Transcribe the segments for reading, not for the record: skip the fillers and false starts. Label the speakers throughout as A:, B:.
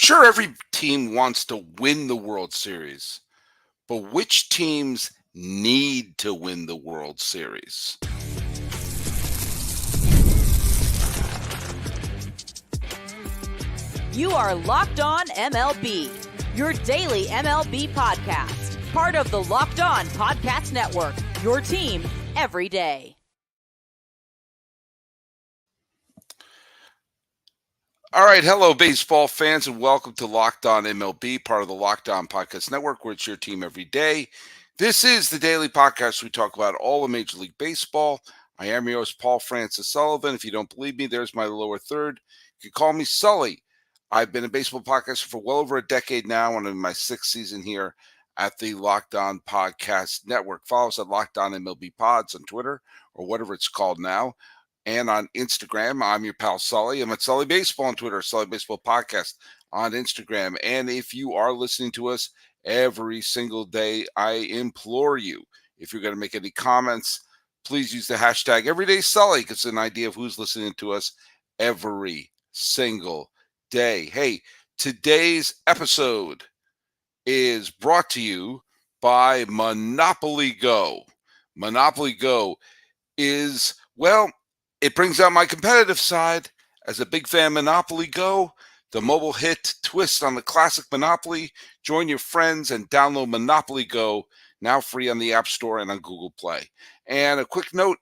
A: Sure, every team wants to win the World Series, but which teams need to win the World Series?
B: You are Locked On MLB, your daily MLB podcast, part of the Locked On Podcast Network, your team every day.
A: All right, hello, baseball fans, and welcome to Locked On MLB, part of the Locked On Podcast Network, where it's your team every day. This is the daily podcast. We talk about all of Major League Baseball. I am your host, Paul Francis Sullivan. If you don't believe me, there's my lower third. You can call me Sully. I've been a baseball podcaster for well over a decade now, and I'm in my sixth season here at the Locked On Podcast Network. Follow us at Locked On MLB Pods on Twitter, or whatever it's called now. And on Instagram, I'm your pal Sully. I'm at Sully Baseball on Twitter, Sully Baseball Podcast on Instagram. And if you are listening to us every single day, I implore you, if you're going to make any comments, please use the hashtag EverydaySully, because it's an idea of who's listening to us every single day. Hey, today's episode is brought to you by Monopoly Go. Monopoly Go is, well, it brings out my competitive side. As a big fan of Monopoly Go, the mobile hit twist on the classic Monopoly. Join your friends and download Monopoly Go, now free on the App Store and on Google Play. And a quick note,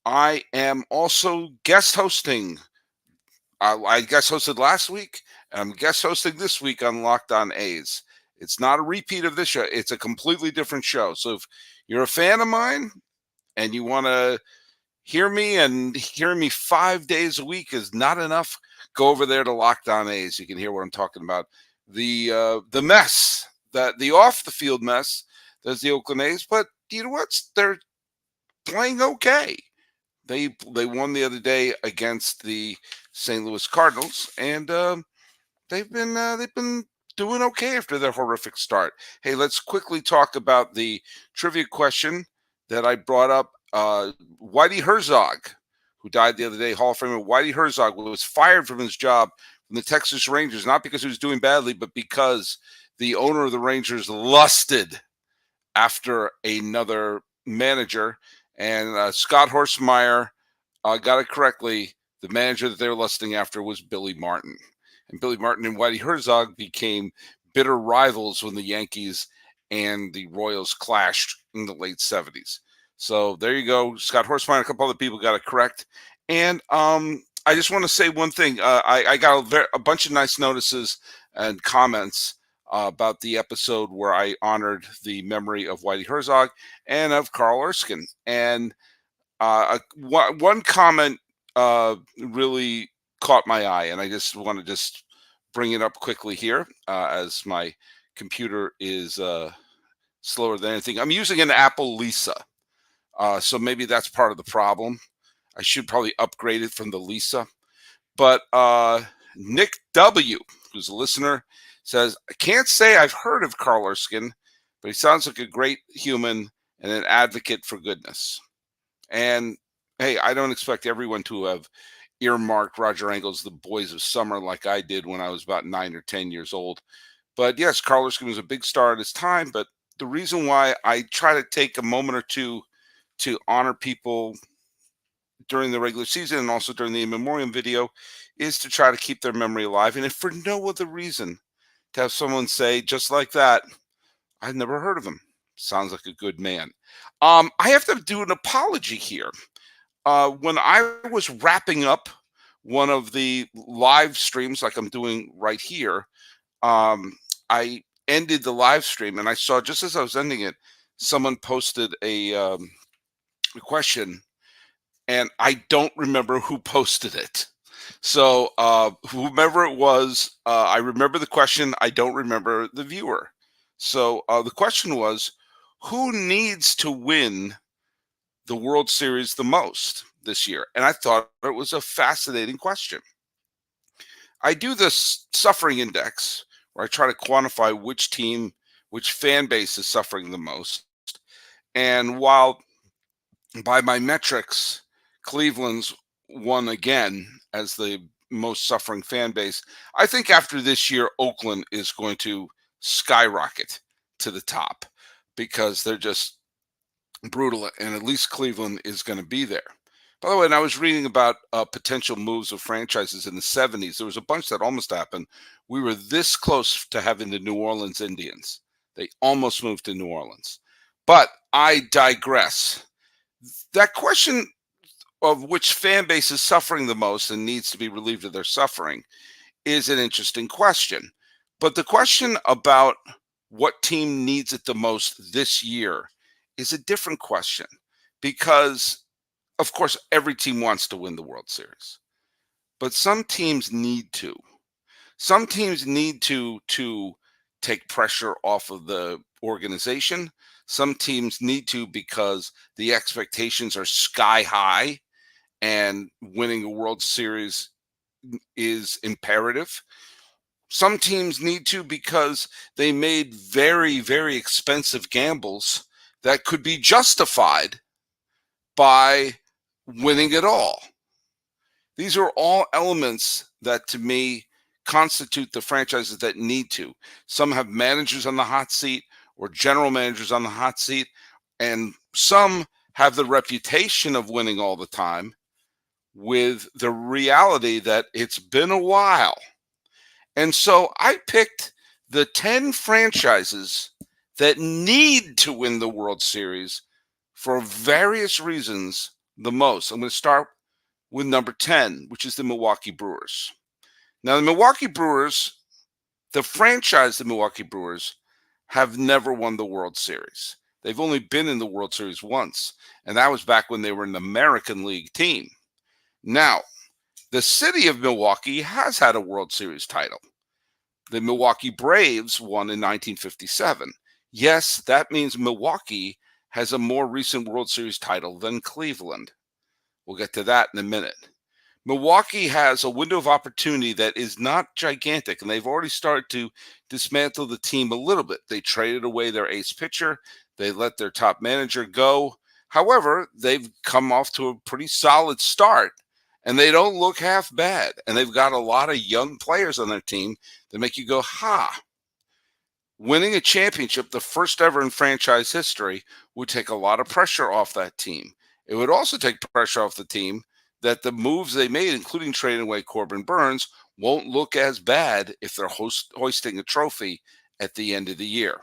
A: I am also guest hosting. I guest hosted last week, and I'm guest hosting this week on Locked On A's. It's not a repeat of this show. It's a completely different show. So if you're a fan of mine and you want to hear me, and hearing me 5 days a week is not enough, go over there to Locked On A's. You can hear what I'm talking about. The mess, the off-the-field mess, there's the Oakland A's. But you know what? They're playing okay. They won the other day against the St. Louis Cardinals, and they've been doing okay after their horrific start. Hey, let's quickly talk about the trivia question that I brought up. Whitey Herzog, who died the other day, Hall of Famer Whitey Herzog, was fired from his job from the Texas Rangers, not because he was doing badly, but because the owner of the Rangers lusted after another manager. And Scott Horsemeyer got it correctly. The manager that they were lusting after was Billy Martin. And Billy Martin and Whitey Herzog became bitter rivals when the Yankees and the Royals clashed in the late 70s. So there you go. Scott Horsemeyer and a couple other people got it correct. And I just want to say one thing. I got a bunch of nice notices and comments about the episode where I honored the memory of Whitey Herzog and of Carl Erskine. And one comment really caught my eye, and I just want to bring it up quickly here as my computer is slower than anything. I'm using an Apple Lisa. So maybe that's part of the problem. I should probably upgrade it from the Lisa. But Nick W., who's a listener, says, I can't say I've heard of Carl Erskine, but he sounds like a great human and an advocate for goodness. And, hey, I don't expect everyone to have earmarked Roger Engel's The Boys of Summer like I did when I was about 9 or 10 years old. But, yes, Carl Erskine was a big star at his time, but the reason why I try to take a moment or two to honor people during the regular season and also during the in memoriam video is to try to keep their memory alive. And if for no other reason, to have someone say just like that, I've never heard of him. Sounds like a good man. I have to do an apology here. When I was wrapping up one of the live streams like I'm doing right here, I ended the live stream and I saw, just as I was ending it, someone posted a question, and I don't remember who posted it. So whomever it was, I remember the question. I don't remember the viewer. So the question was, who needs to win the World Series the most this year? And I thought it was a fascinating question. I do this suffering index where I try to quantify which team, which fan base is suffering the most. And while by my metrics, Cleveland's won again as the most suffering fan base. I think after this year, Oakland is going to skyrocket to the top because they're just brutal, and at least Cleveland is going to be there. By the way, and I was reading about potential moves of franchises in the 70s. There was a bunch that almost happened. We were this close to having the New Orleans Indians. They almost moved to New Orleans. But I digress. That question of which fan base is suffering the most and needs to be relieved of their suffering is an interesting question. But the question about what team needs it the most this year is a different question because, of course, every team wants to win the World Series, but some teams need to. Some teams need to take pressure off of the organization. Some teams need to because the expectations are sky high and winning a World Series is imperative. Some teams need to because they made very, very expensive gambles that could be justified by winning it all. These are all elements that, to me, constitute the franchises that need to. Some have managers on the hot seat or general managers on the hot seat, and some have the reputation of winning all the time with the reality that it's been a while. And so I picked the 10 franchises that need to win the World Series for various reasons the most. I'm going to start with number 10, which is the Milwaukee Brewers. Now, the Milwaukee Brewers, the franchise, the Milwaukee Brewers, have never won the World Series. They've only been in the World Series once, and that was back when they were an American League team. Now, the city of Milwaukee has had a World Series title. The Milwaukee Braves won in 1957. Yes, that means Milwaukee has a more recent World Series title than Cleveland. We'll get to that in a minute. Milwaukee has a window of opportunity that is not gigantic, and they've already started to dismantle the team a little bit. They traded away their ace pitcher. They let their top manager go. However, they've come off to a pretty solid start, and they don't look half bad. And they've got a lot of young players on their team that make you go, ha. Winning a championship, the first ever in franchise history, would take a lot of pressure off that team. It would also take pressure off the team that the moves they made, including trading away Corbin Burns, won't look as bad if they're hoisting a trophy at the end of the year.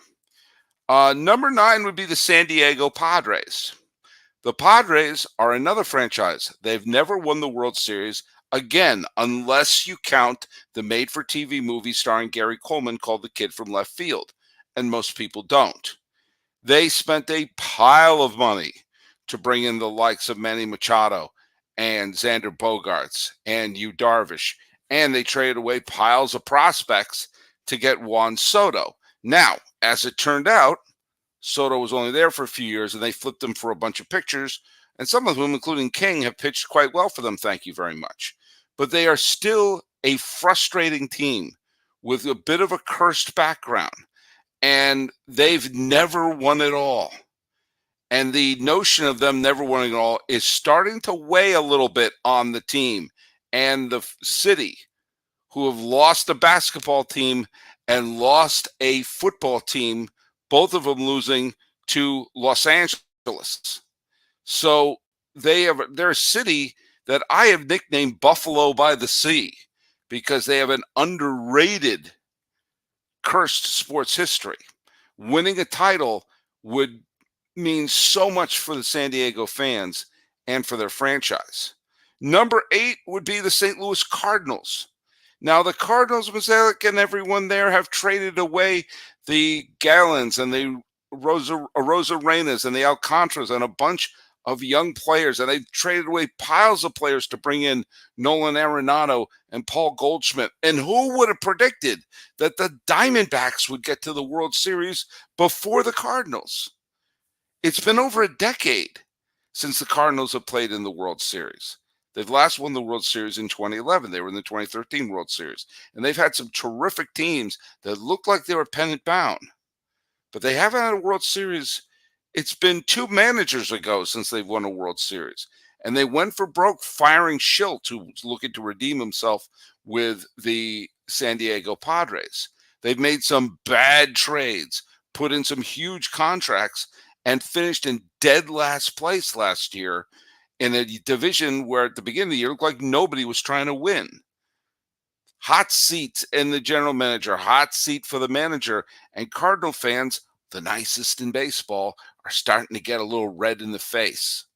A: Number 9 would be the San Diego Padres. The Padres are another franchise. They've never won the World Series, again, unless you count the made-for-TV movie starring Gary Coleman called The Kid from Left Field, and most people don't. They spent a pile of money to bring in the likes of Manny Machado and Xander Bogaerts and Yu Darvish, and they traded away piles of prospects to get Juan Soto. Now, as it turned out, Soto was only there for a few years, and they flipped him for a bunch of pitchers, and some of whom, including King, have pitched quite well for them, thank you very much. But they are still a frustrating team with a bit of a cursed background, and they've never won it all. And the notion of them never winning it all is starting to weigh a little bit on the team and the city, who have lost a basketball team and lost a football team, both of them losing to Los Angeles. So they're a city that I have nicknamed Buffalo by the Sea because they have an underrated, cursed sports history. Winning a title would mean so much for the San Diego fans and for their franchise. Number 8 would be the St. Louis Cardinals. Now, the Cardinals, Mozeliak and everyone there have traded away the Gallons and the Rosa Reinas and the Alcantras and a bunch of young players, and they've traded away piles of players to bring in Nolan Arenado and Paul Goldschmidt. And who would have predicted that the Diamondbacks would get to the World Series before the Cardinals? It's been over a decade since the Cardinals have played in the World Series. They've last won the World Series in 2011. They were in the 2013 World Series. And they've had some terrific teams that looked like they were pennant bound. But they haven't had a World Series. It's been 2 managers ago since they've won a World Series. And they went for broke firing Schilt, who was looking to redeem himself with the San Diego Padres. They've made some bad trades, put in some huge contracts, and finished in dead last place last year in a division where at the beginning of the year it looked like nobody was trying to win. Hot seat in the general manager, hot seat for the manager, and Cardinal fans, the nicest in baseball, are starting to get a little red in the face.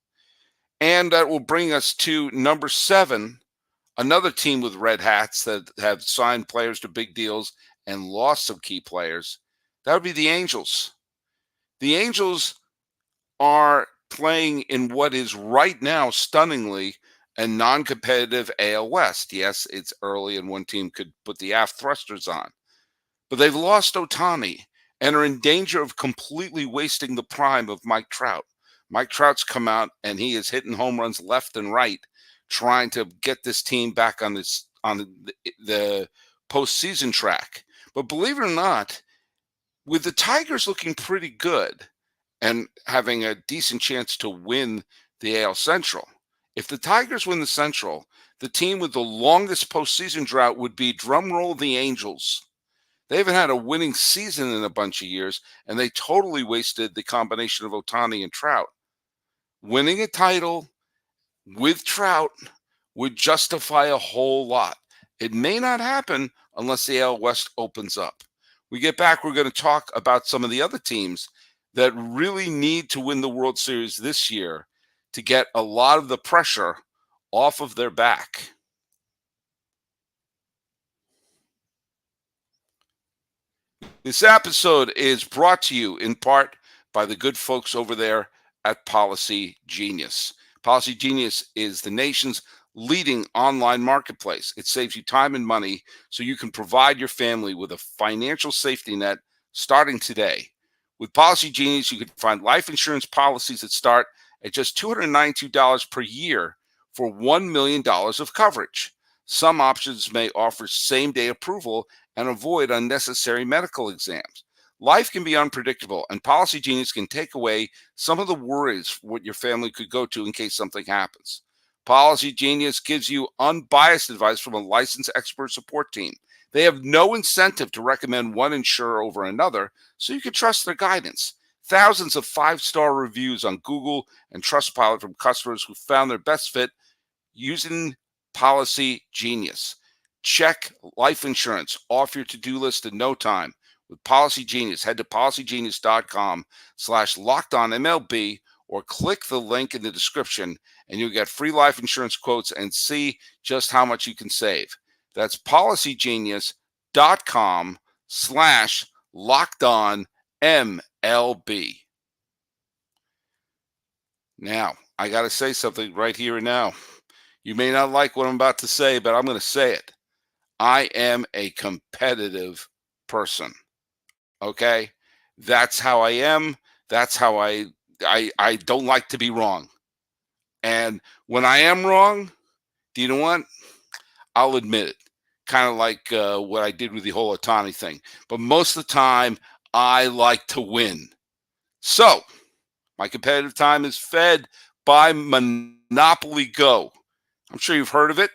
A: And that will bring us to number 7, another team with red hats that have signed players to big deals and lost some key players. That would be the Angels. The Angels are playing in what is right now, stunningly, a non-competitive AL West. Yes, it's early and one team could put the aft thrusters on. But they've lost Ohtani and are in danger of completely wasting the prime of Mike Trout. Mike Trout's come out and he is hitting home runs left and right, trying to get this team back on the postseason track. But believe it or not, with the Tigers looking pretty good and having a decent chance to win the AL Central, if the Tigers win the Central, the team with the longest postseason drought would be, drumroll, the Angels. They haven't had a winning season in a bunch of years, and they totally wasted the combination of Ohtani and Trout. Winning a title with Trout would justify a whole lot. It may not happen unless the AL West opens up. We get back, we're going to talk about some of the other teams that really need to win the World Series this year to get a lot of the pressure off of their back. This episode is brought to you in part by the good folks over there at Policygenius. Policygenius is the nation's leading online marketplace. It saves you time and money so you can provide your family with a financial safety net starting today. With Policygenius, you can find life insurance policies that start at just $292 per year for $1 million of coverage. Some options may offer same-day approval and avoid unnecessary medical exams. Life can be unpredictable, and Policygenius can take away some of the worries what your family could go to in case something happens. Policygenius gives you unbiased advice from a licensed expert support team. They have no incentive to recommend one insurer over another, so you can trust their guidance. Thousands of 5-star reviews on Google and Trustpilot from customers who found their best fit using Policygenius. Check life insurance off your to-do list in no time with Policygenius. Head to policygenius.com/lockedonmlb or click the link in the description and you'll get free life insurance quotes and see just how much you can save. That's policygenius.com/lockedonmlb. Now, I got to say something right here and now. You may not like what I'm about to say, but I'm going to say it. I am a competitive person. Okay? That's how I am. That's how I don't like to be wrong. And when I am wrong, do you know what? I'll admit it. Kind of like what I did with the whole Ohtani thing. But most of the time, I like to win. So, my competitive time is fed by Monopoly Go. I'm sure you've heard of it.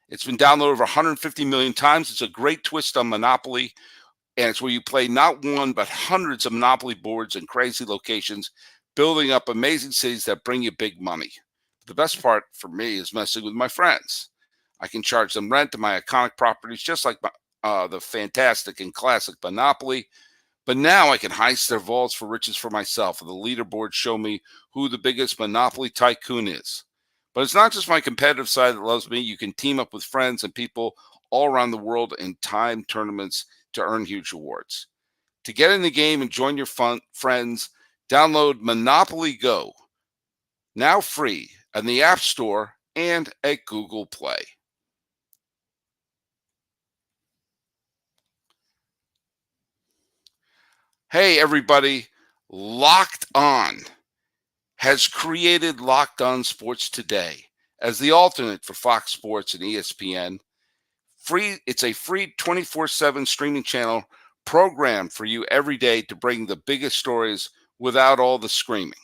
A: It's been downloaded over 150 million times. It's a great twist on Monopoly. And it's where you play not one, but hundreds of Monopoly boards in crazy locations, building up amazing cities that bring you big money. The best part for me is messing with my friends. I can charge them rent to my iconic properties, just like the fantastic and classic Monopoly. But now I can heist their vaults for riches for myself, and the leaderboards show me who the biggest Monopoly tycoon is. But it's not just my competitive side that loves me. You can team up with friends and people all around the world in time tournaments to earn huge awards. To get in the game and join your friends, download Monopoly Go, now free in the App Store and at Google Play. Hey, everybody, Locked On has created Locked On Sports Today as the alternate for Fox Sports and ESPN. It's a free 24/7 streaming channel programmed for you every day to bring the biggest stories without all the screaming.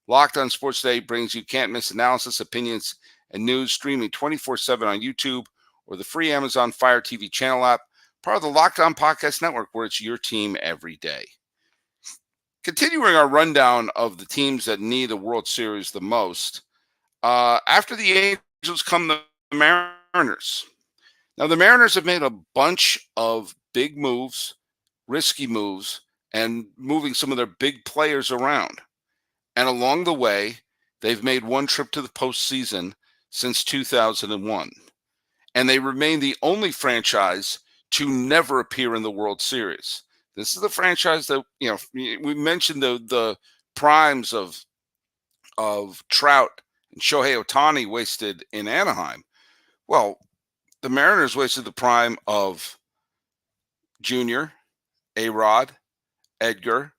A: Locked On Sports Day brings you can't-miss analysis, opinions, and news streaming 24/7 on YouTube or the free Amazon Fire TV channel app, part of the Locked On Podcast Network, where it's your team every day. Continuing our rundown of the teams that need a World Series the most, after the Angels come the Mariners. Now, the Mariners have made a bunch of big moves, risky moves, and moving some of their big players around. And along the way, they've made one trip to the postseason since 2001. And they remain the only franchise to never appear in the World Series. This is the franchise that, we mentioned the primes of Trout and Shohei Ohtani wasted in Anaheim. Well, the Mariners wasted the prime of Junior, A-Rod, Edgar,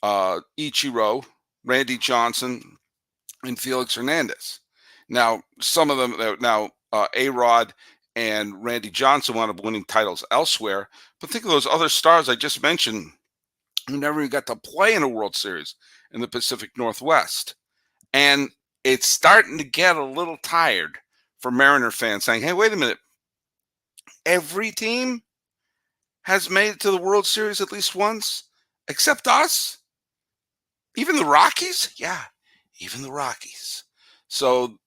A: Ichiro, Randy Johnson, and Felix Hernandez. Now, some of them, A-Rod and Randy Johnson wound up winning titles elsewhere, but think of those other stars I just mentioned who never even got to play in a World Series in the Pacific Northwest. And it's starting to get a little tired for Mariner fans saying, hey, wait a minute. Every team has made it to the World Series at least once, except us? Even the Rockies? Yeah, even the Rockies. So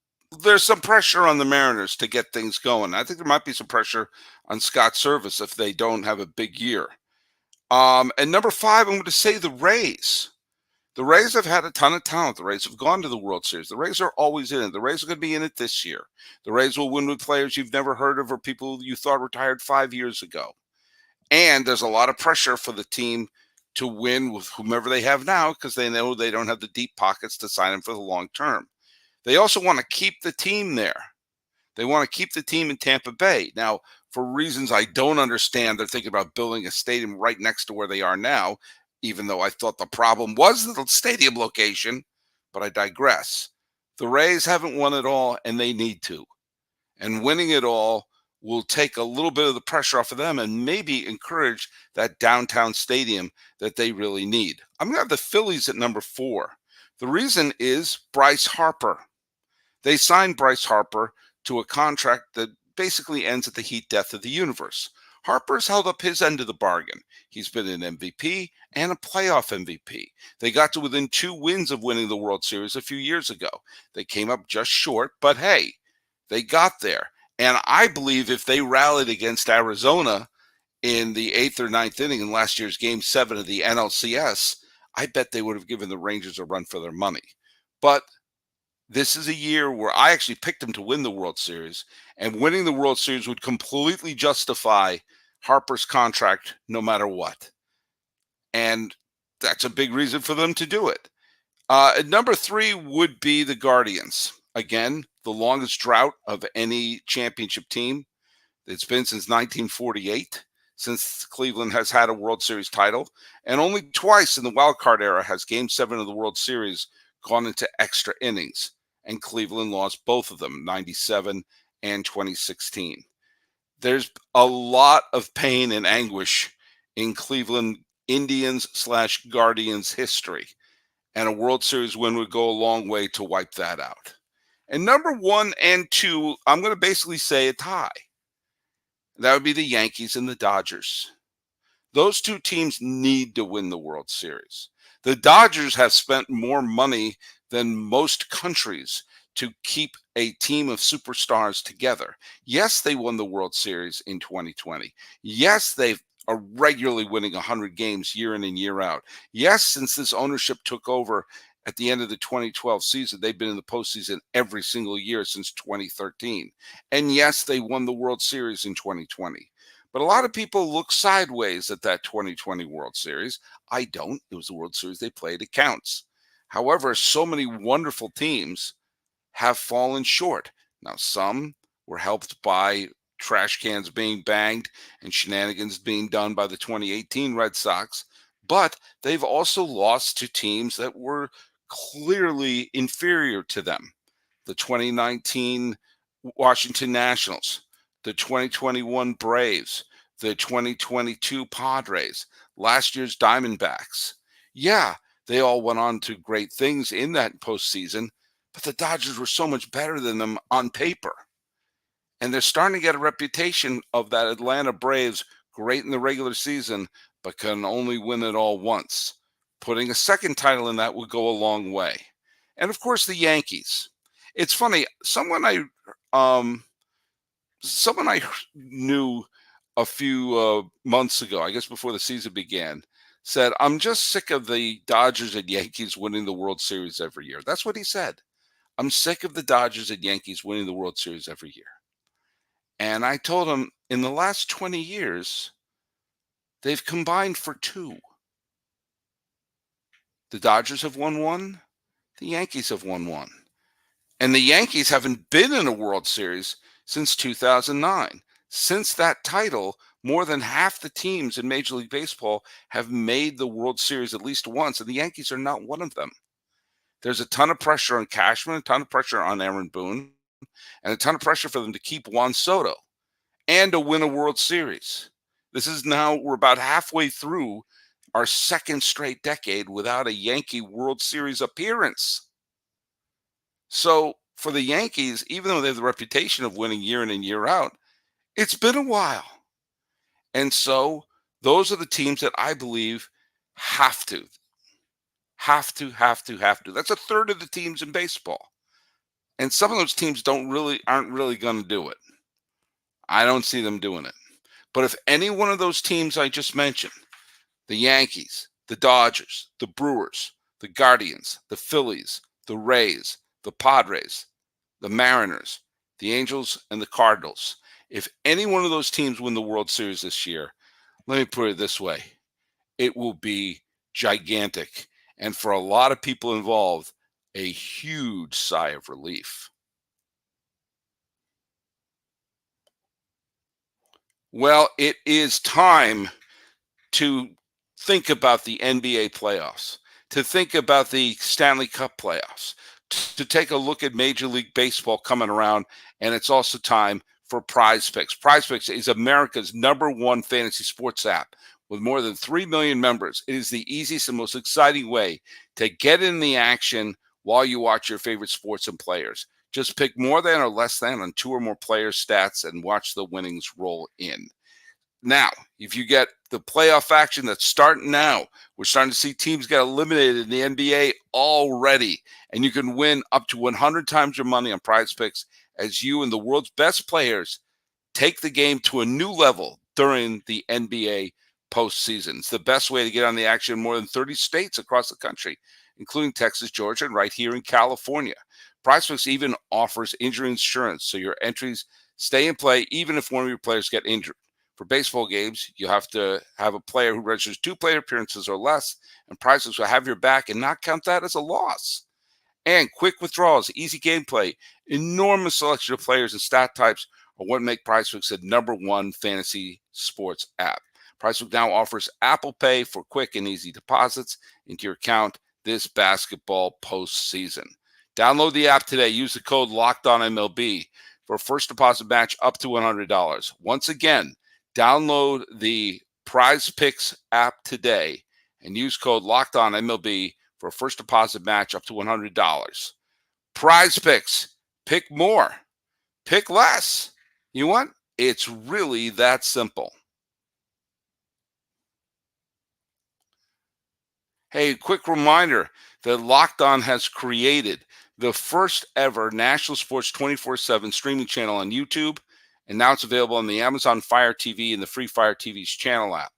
A: there's some pressure on the Mariners to get things going. I think there might be some pressure on Scott Service if they don't have a big year. And number 5, I'm going to say the Rays. The Rays have had a ton of talent. The Rays have gone to the World Series. The Rays are always in it. The Rays are going to be in it this year. The Rays will win with players you've never heard of or people you thought retired 5 years ago. And there's a lot of pressure for the team to win with whomever they have now because they know they don't have the deep pockets to sign them for the long term. They also want to keep the team there. They want to keep the team in Tampa Bay. Now, for reasons I don't understand, they're thinking about building a stadium right next to where they are now, even though I thought the problem was the stadium location, but I digress. The Rays haven't won it all, and they need to. And winning it all will take a little bit of the pressure off of them and maybe encourage that downtown stadium that they really need. I'm going to have the Phillies at number 4. The reason is Bryce Harper. They signed Bryce Harper to a contract that basically ends at the heat death of the universe. Harper's held up his end of the bargain. He's been an MVP and a playoff MVP. They got to within 2 wins of winning the World Series a few years ago. They came up just short, but hey, they got there. And I believe if they rallied against Arizona in the 8th or 9th inning in last year's Game 7 of the NLCS, I bet they would have given the Rangers a run for their money. But this is a year where I actually picked them to win the World Series, and winning the World Series would completely justify Harper's contract no matter what. And that's a big reason for them to do it. At number 3 would be the Guardians. Again, the longest drought of any championship team. It's been since 1948, since Cleveland has had a World Series title. And only twice in the wild card era has Game 7 of the World Series gone into extra innings. And Cleveland lost both of them, 97 and 2016. There's a lot of pain and anguish in Cleveland Indians/Guardians history. And a World Series win would go a long way to wipe that out. And number 1 and 2, I'm going to basically say a tie. That would be the Yankees and the Dodgers. Those 2 teams need to win the World Series. The Dodgers have spent more money than most countries to keep a team of superstars together. Yes, they won the World Series in 2020. Yes, they are regularly winning 100 games year in and year out. Yes, since this ownership took over at the end of the 2012 season, they've been in the postseason every single year since 2013. And yes, they won the World Series in 2020. But a lot of people look sideways at that 2020 World Series. I don't. It was the World Series they played. It counts. However, so many wonderful teams have fallen short. Now, some were helped by trash cans being banged and shenanigans being done by the 2018 Red Sox, but they've also lost to teams that were clearly inferior to them. The 2019 Washington Nationals, the 2021 Braves, the 2022 Padres, last year's Diamondbacks. Yeah, They all went on to great things in that postseason, but the Dodgers were so much better than them on paper. And they're starting to get a reputation of that Atlanta Braves, great in the regular season, but can only win it all once. Putting a second title in that would go a long way. And of course, the Yankees. It's funny. Someone I knew a few months ago, I guess before the season began, said, "I'm just sick of the Dodgers and Yankees winning the World Series every year." That's what he said. "I'm sick of the Dodgers and Yankees winning the World Series every year." And I told him, in the last 20 years, they've combined for two. The Dodgers have won one. The Yankees have won one. And the Yankees haven't been in a World Series since 2009. Since that title, more than half the teams in Major League Baseball have made the World Series at least once, and the Yankees are not one of them. There's a ton of pressure on Cashman, a ton of pressure on Aaron Boone, and a ton of pressure for them to keep Juan Soto and to win a World Series. We're about halfway through our second straight decade without a Yankee World Series appearance. So for the Yankees, even though they have the reputation of winning year in and year out, it's been a while. And so those are the teams that I believe have to. That's a third of the teams in baseball. And some of those teams aren't really going to do it. I don't see them doing it. But if any one of those teams I just mentioned, the Yankees, the Dodgers, the Brewers, the Guardians, the Phillies, the Rays, the Padres, the Mariners, the Angels, and the Cardinals, if any one of those teams win the World Series this year, let me put it this way, it will be gigantic. And for a lot of people involved, a huge sigh of relief. Well, it is time to think about the NBA playoffs, to think about the Stanley Cup playoffs, to take a look at Major League Baseball coming around, and it's also time for PrizePicks. PrizePicks is America's #1 fantasy sports app. With more than 3 million members, it is the easiest and most exciting way to get in the action while you watch your favorite sports and players. Just pick more than or less than on 2 or more players' stats and watch the winnings roll in. Now, if you get the playoff action that's starting now, we're starting to see teams get eliminated in the NBA already, and you can win up to 100 times your money on PrizePicks as you and the world's best players take the game to a new level during the NBA postseason. It's the best way to get on the action in more than 30 states across the country, including Texas, Georgia, and right here in California. PrizePicks even offers injury insurance, so your entries stay in play even if one of your players get injured. For baseball games, you have to have a player who registers 2 plate appearances or less, and PrizePicks will have your back and not count that as a loss. And quick withdrawals, easy gameplay, enormous selection of players and stat types are what make PrizePicks the #1 fantasy sports app. PrizePicks now offers Apple Pay for quick and easy deposits into your account this basketball postseason. Download the app today. Use the code LOCKEDONMLB for a first deposit match up to $100. Once again, download the PrizePicks app today and use code LOCKEDONMLB for a first deposit match up to $100. PrizePicks. Pick more. Pick less. You know what? It's really that simple. Hey, quick reminder that Locked On has created the first ever national sports 24/7 streaming channel on YouTube, and now it's available on the Amazon Fire TV and the free Fire TV's channel app.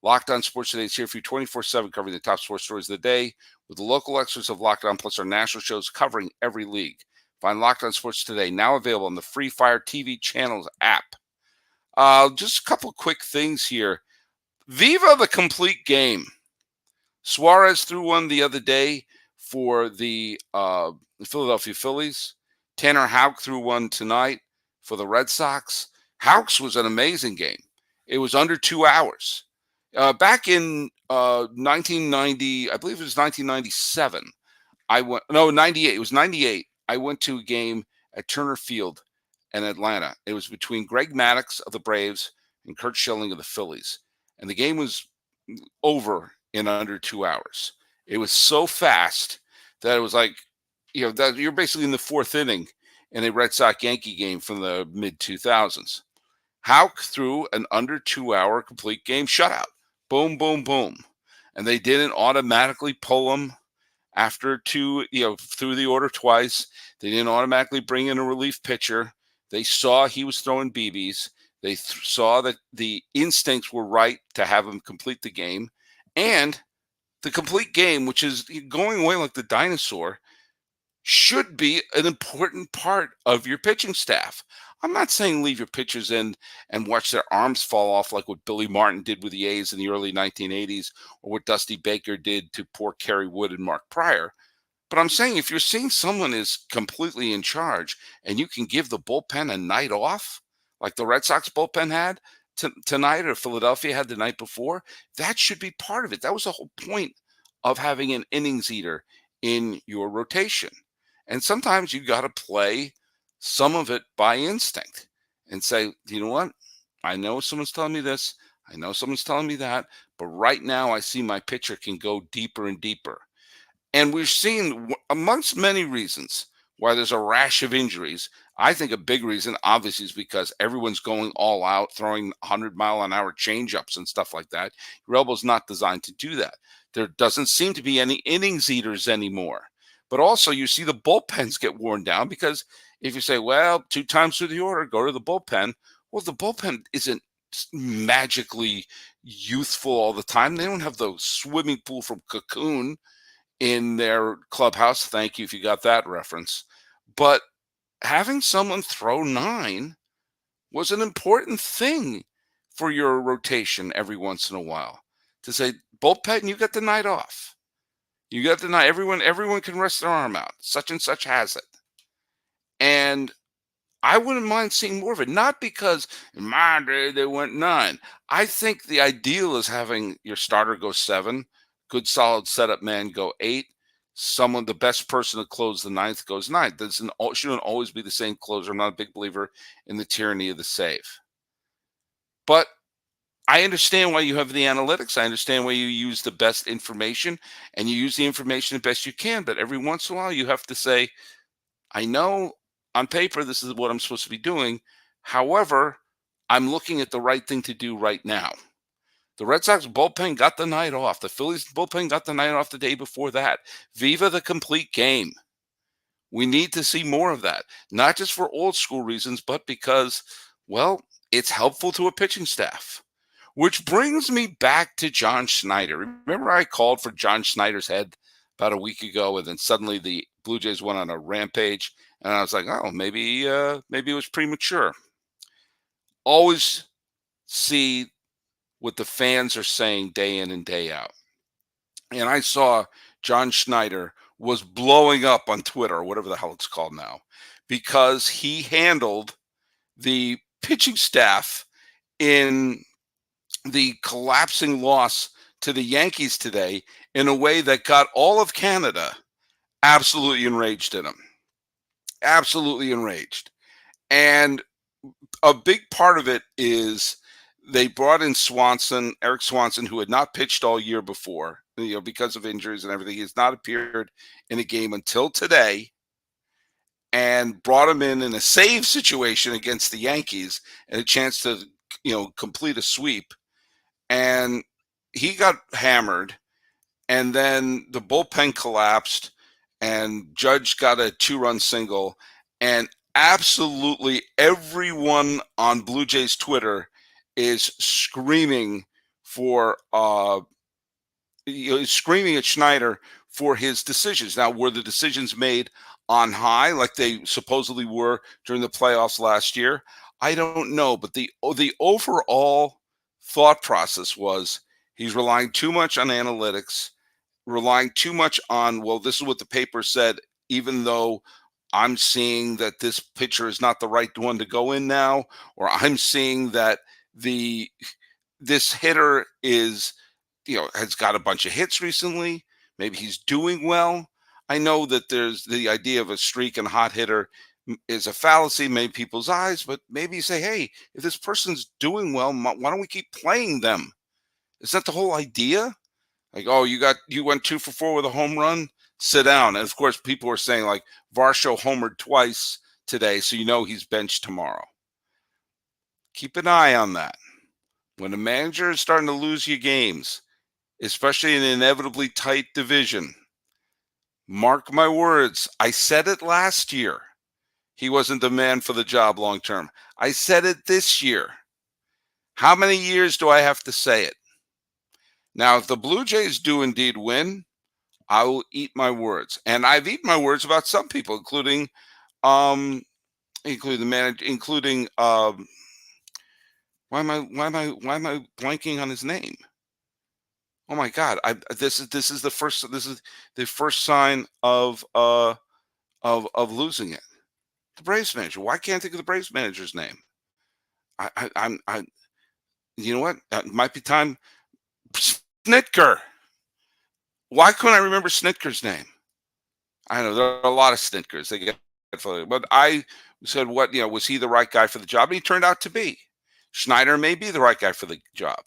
A: Locked On Sports Today is here for you 24/7, covering the top sports stories of the day with the local experts of Locked On, plus our national shows covering every league. Find Locked On Sports Today, now available on the free Fire TV channels app. Just a couple quick things here. Viva the complete game. Suarez threw one the other day for the Philadelphia Phillies. Tanner Houck threw one tonight for the Red Sox. Houck's was an amazing game. It was under 2 hours. Back in 1990, I believe it was 1997, 98. It was 98. I went to a game at Turner Field in Atlanta. It was between Greg Maddux of the Braves and Kurt Schilling of the Phillies. And the game was over in under 2 hours. It was so fast that it was like, that you're basically in the fourth inning in a Red Sox Yankee game from the mid 2000s. Houck threw an under 2 hour complete game shutout. Boom, boom, boom. And they didn't automatically pull him after through the order twice. They didn't automatically bring in a relief pitcher. They saw he was throwing BBs. They saw that the instincts were right to have him complete the game. And the complete game, which is going away like the dinosaur, should be an important part of your pitching staff. I'm not saying leave your pitchers in and watch their arms fall off like what Billy Martin did with the A's in the early 1980s or what Dusty Baker did to poor Kerry Wood and Mark Pryor. But I'm saying if you're seeing someone is completely in charge and you can give the bullpen a night off, like the Red Sox bullpen had tonight or Philadelphia had the night before, that should be part of it. That was the whole point of having an innings eater in your rotation. And sometimes you got to play some of it by instinct and say, you know what? I know someone's telling me this. I know someone's telling me that. But right now, I see my pitcher can go deeper and deeper. And we've seen, amongst many reasons, why there's a rash of injuries. I think a big reason, obviously, is because everyone's going all out, throwing 100-mile-an-hour changeups and stuff like that. Your elbow's not designed to do that. There doesn't seem to be any innings eaters anymore. But also, you see the bullpens get worn down because if you say, well, 2 times through the order, go to the bullpen. Well, the bullpen isn't magically youthful all the time. They don't have the swimming pool from Cocoon in their clubhouse. Thank you if you got that reference. But having someone throw 9 was an important thing for your rotation every once in a while. To say, bullpen, you got the night off. You got the night. Everyone can rest their arm out. Such and such has it. And I wouldn't mind seeing more of it. Not because in my day they went 9. I think the ideal is having your starter go 7, good solid setup man go 8, someone, the best person to close the 9th goes 9. Shouldn't always be the same closer. I'm not a big believer in the tyranny of the save. But I understand why you have the analytics. I understand why you use the best information and you use the information the best you can. But every once in a while, you have to say, I know on paper this is what I'm supposed to be doing. However, I'm looking at the right thing to do right now. The Red Sox bullpen got the night off. The Phillies bullpen got the night off the day before that. Viva the complete game. We need to see more of that, not just for old school reasons, but because, well, it's helpful to a pitching staff. Which brings me back to John Schneider. Remember I called for John Schneider's head about a week ago, and then suddenly the Blue Jays went on a rampage, and I was like, oh, maybe it was premature. Always see what the fans are saying day in and day out. And I saw John Schneider was blowing up on Twitter, or whatever the hell it's called now, because he handled the pitching staff in the collapsing loss to the Yankees today in a way that got all of Canada absolutely enraged in him. Absolutely enraged. And a big part of it is they brought in Eric Swanson, who had not pitched all year before, because of injuries and everything. He has not appeared in a game until today, and brought him in a save situation against the Yankees and a chance to, complete a sweep. And he got hammered, and then the bullpen collapsed, and Judge got a 2-run single, and absolutely everyone on Blue Jays Twitter is screaming screaming at Schneider for his decisions. Now, were the decisions made on high like they supposedly were during the playoffs last year? I don't know, but the overall thought process was he's relying too much on analytics, relying too much on, well, this is what the paper said, even though I'm seeing that this pitcher is not the right one to go in now, or I'm seeing that this hitter is, has got a bunch of hits recently. Maybe he's doing well. I know that there's the idea of a streak and hot hitter is a fallacy in many people's eyes, but maybe you say, hey, if this person's doing well, why don't we keep playing them? Is that the whole idea? Like, oh, you went 2 for 4 with a home run? Sit down. And of course, people were saying like Varsho homered twice today, so he's benched tomorrow. Keep an eye on that. When a manager is starting to lose you games, especially in an inevitably tight division, mark my words. I said it last year. He wasn't the man for the job long term. I said it this year. How many years do I have to say it? Now, if the Blue Jays do indeed win, I will eat my words. And I've eaten my words about some people, including the manager, including why am I blanking on his name? Oh my God! This is the first sign of losing it. The Braves manager. Why can't I think of the Braves manager's name? I'm you know what? It might be time. Snitker. Why couldn't I remember Snitker's name? I know there are a lot of Snitkers. But I said, what, was he the right guy for the job? And he turned out to be. Schneider may be the right guy for the job.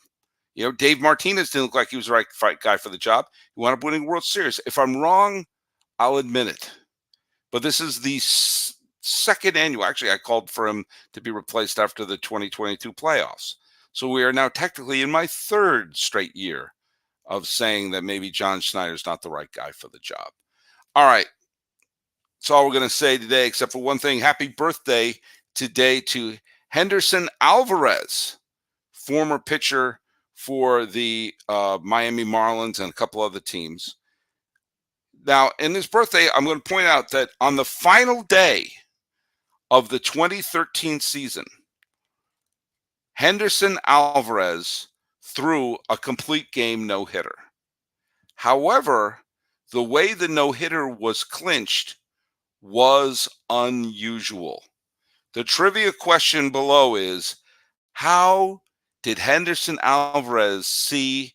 A: Dave Martinez didn't look like he was the right guy for the job. He wound up winning World Series. If I'm wrong, I'll admit it. But this is the second annual. Actually, I called for him to be replaced after the 2022 playoffs. So we are now technically in my third straight year of saying that maybe John Schneider's not the right guy for the job. All right. That's all we're going to say today, except for one thing. Happy birthday today to Henderson Alvarez, former pitcher for the Miami Marlins and a couple other teams. Now, in his birthday, I'm going to point out that on the final day of the 2013 season, Henderson Alvarez threw a complete game no-hitter. However, the way the no-hitter was clinched was unusual. The trivia question below is, how did Henderson Alvarez see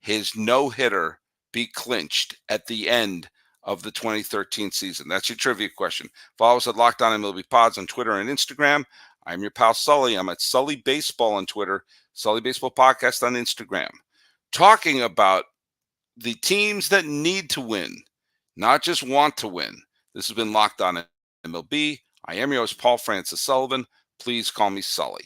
A: his no-hitter be clinched at the end of the 2013 season? That's your trivia question. Follow us at Locked On MLB Pods on Twitter and Instagram. I'm your pal Sully. I'm at Sully Baseball on Twitter, Sully Baseball Podcast on Instagram. Talking about the teams that need to win, not just want to win. This has been Locked On MLB. I am your host, Paul Francis Sullivan. Please call me Sully.